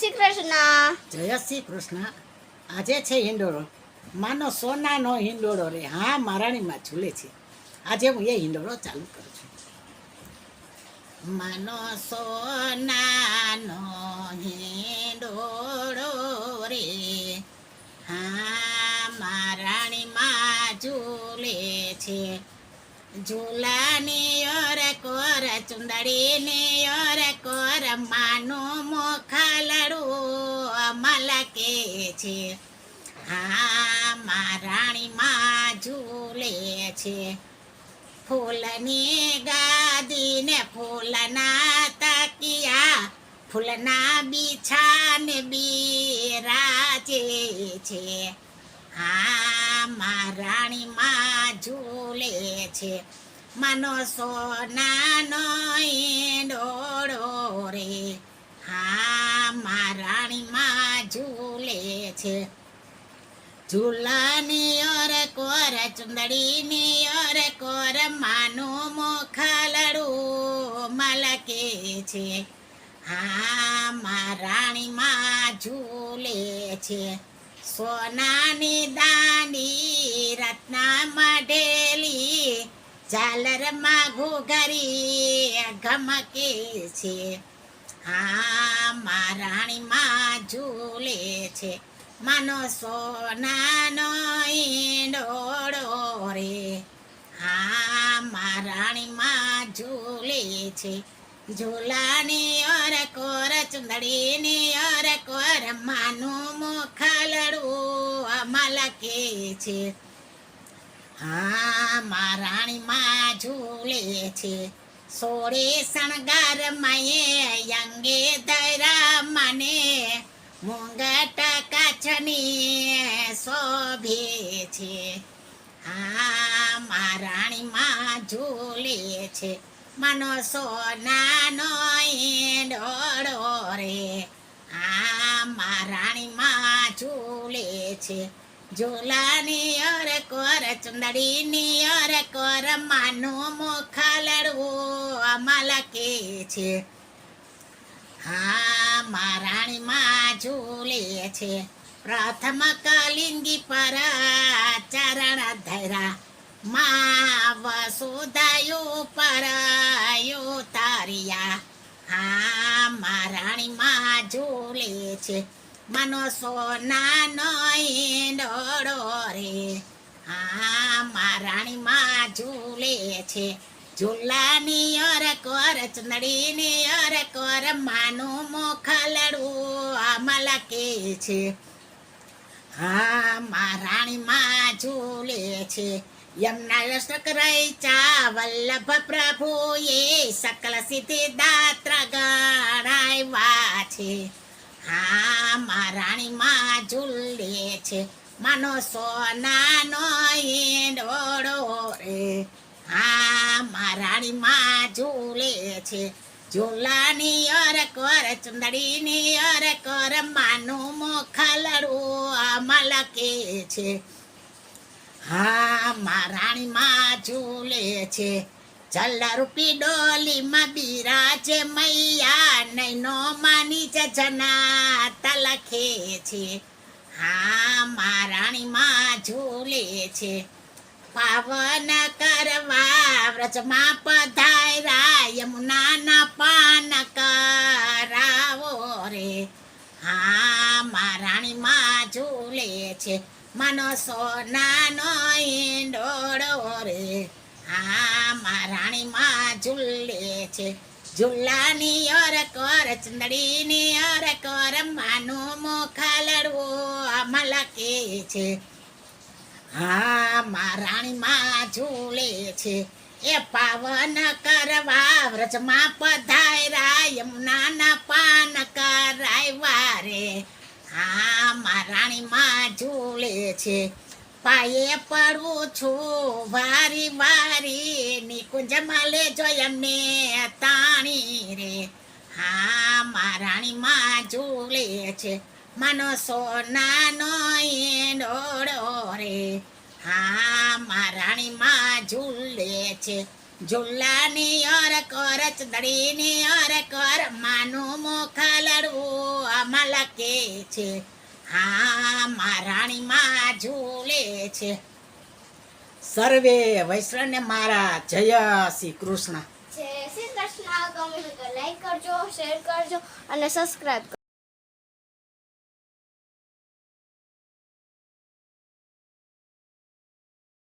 શ્રી કૃષ્ણ. જય શ્રી કૃષ્ણ. આજે છે હિંડોળો. માનો સોનાનો હિંડોળો રે, હા મહારાણીમાં ઝૂલે છે. આજે હું એ હિંડોળો ચાલુ કરું છું. માનો સોનાનો હિંડોળો રે, હા મહારાણીમાં ઝૂલે છે. ઝૂલાની ઓર કોર ચુંદડીની ઓર કોર માનું મોખાલડું મલકે છે. હા મહારાણીમાં ઝૂલે છે. ફૂલની ગાદી ને ફૂલના તકિયા, ફૂલના બીછાને બિરાજે છે. હા મહારાણીમાં ઝૂલે છે. માનો સોનાનો હિંડોળો રે, હા મહારાણીમાં ઝૂલે છે. ઝૂલાની ઓર કોર ચુંદડીની ઓર કોર માનું મોખાલડું મલકે છે. હા મહારાણીમાં ઝૂલે છે. સોનાની દાંડી રત્ના મઢેલી, ઝાલરમાં ઘૂઘરી ગમકે છે. હા મહારાણીમાં ઝૂલે છે. માનો સોનાનો હિંડોળો રે, હા મહારાણીમાં ઝૂલે છે. ઝૂલાની ઓર કોર ચુંદડીની ઓર કોર માનું મોખાલડું મલકે છે. હા મહારાણીમાં ઝૂલે છે. સોળે શણગાર માયે અંગે ધરા મને, મુંગટ કાછની શોભે છે. હા મહારાણીમાં ઝૂલે છે. માનો સોનાનો હિંડોળો રે, હા મહારાણીમાં ઝૂલે છે. ઝૂલાની ઓર કોર ચુંદડીની ઓર કોર માનું મોખાલડું મલકે છે. હા મહારાણીમાં ઝૂલે છે. પ્રથમ કલિંગી પર ચરણ ધરા, મા વસુધાયું પર ઉતાર્યા. હા મહારાણીમાં ઝૂલે છે. માનો સોનાનો હિંડોળો રે, હા મહારાણીમાં ઝૂલે છે. ઝૂલાની ઓર કોર ચુંદડીની ઓર કોર માનું મોખાલડું મલકે છે. હા મહારાણીમાં ઝૂલે છે. યમના અષ્ટક રચા વલ્લભ પ્રભુએ, સકલ સિદ્ધિ દાત્ર ગણાવ્યા છે. હા મહારાણીમાં ઝૂલે છે. માનો સોનાનો હિંડોળો રે, હા મહારાણીમાં ઝૂલે છે. ઝૂલાની ઓર કોર ચુંદડીની ઓર કોર માનું મોખાલડું મલકે છે. હા મહારાણીમાં ઝૂલે છે. જલરૂપી ડોલીમાં બિરાજે મૈયા, નૈનો માની જના તલખે છે. હા મહારાણીમાં ઝૂલે છે. પાવન કરવા વ્રજમાં પધાર્યા, યમુનાના પાન કરાવો રે, હા મહારાણીમાં ઝૂલે છે. માનો સોનાનો હિંડોળો રે, હા મહારાણીમાં ઝૂલે છે. ઝૂલાની ઓર કોર ચુંદડીની ઓર કોર માનું મોખાલડું મલકે છે. હા મહારાણીમાં ઝૂલે છે. એ પાવન કરવા વ્રજમાં પધાર્યા, યમુનાના પાન કરાવ્યા રે, હા મહારાણીમાં ઝૂલે છે. પાયે પડું છું વારી વારી, નિકુંજમાં લેજો એમને તાણી રે, હા મહારાણીમાં ઝૂલે છે. માનો સોનાનો હિંડોળો રે, હા મહારાણીમાં ઝૂલે છે. ઝુલ્લાની અર કર ચદડીની અર કર માનું મોખા લડવું અમાલા કે છે હા મહારાણીમાં ઝૂલે છે. સર્વે વૈષ્ણવને મારા જય શ્રી કૃષ્ણ. જય શ્રી કૃષ્ણ. ગમે તો લાઈક કરજો, શેર કરજો અને સબસ્ક્રાઇબ કરજો.